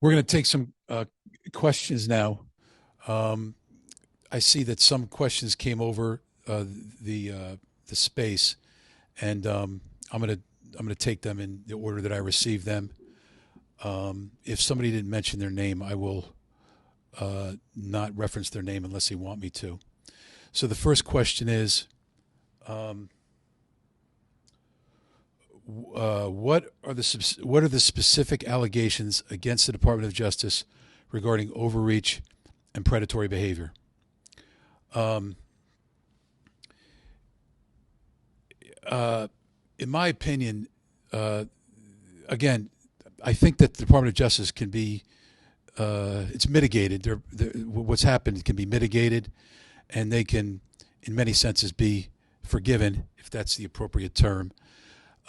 We're going to take some questions now. Um, I see that some questions came over the uh, the space, and I'm going to take them in the order that I received them. If somebody didn't mention their name, I will not reference their name unless they want me to. So the first question is, um, what are the specific allegations against the Department of Justice regarding overreach and predatory behavior? Um, uh, in my opinion, uh, again, I think that the Department of Justice can be it's mitigated. What's happened can be mitigated, and they can, in many senses, be forgiven, if that's the appropriate term,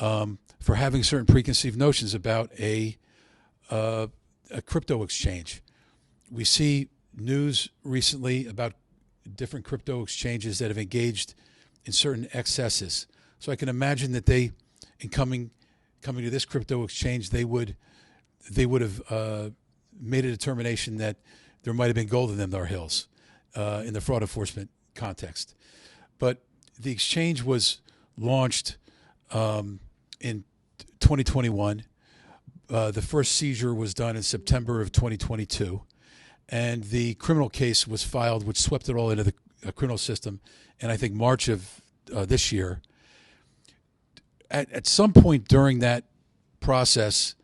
for having certain preconceived notions about uh, a crypto exchange. We see news recently about different crypto exchanges that have engaged in certain excesses. So I can imagine that they, in coming to this crypto exchange, they would have made a determination that there might have been gold in their hills in the fraud enforcement context. But the exchange was launched in 2021. The first seizure was done in September of 2022, and the criminal case was filed, which swept it all into the criminal system, in I think March of this year. At some point during that process,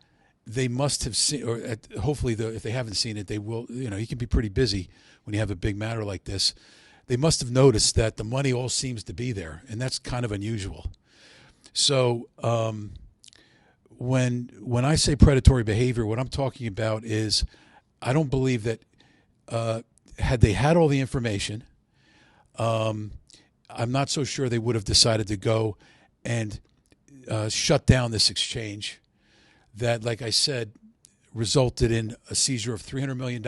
they must have seen, or hopefully, if they haven't seen it, they will. You can be pretty busy when you have a big matter like this. They must have noticed that the money all seems to be there, and that's kind of unusual. So when I say predatory behavior, what I'm talking about is I don't believe that had they had all the information, um, I'm not so sure they would have decided to go and shut down this exchange that, like I said, resulted in a seizure of $300 million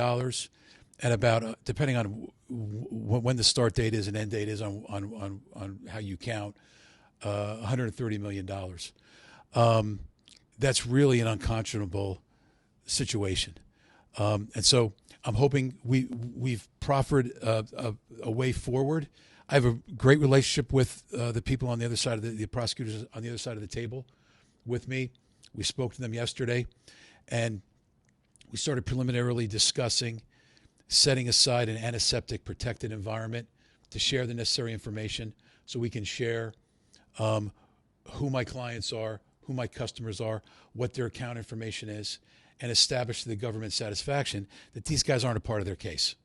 and about, depending on when the start date is and end date is on how you count, $130 million. That's really an unconscionable situation. And so I'm hoping we've proffered a way forward. I have a great relationship with the people on the other side of the prosecutors on the other side of the table with me. We spoke to them yesterday, and we started preliminarily discussing setting aside an antiseptic protected environment to share the necessary information so we can share who my clients are, who my customers are, what their account information is, and establish to the government's satisfaction that these guys aren't a part of their case.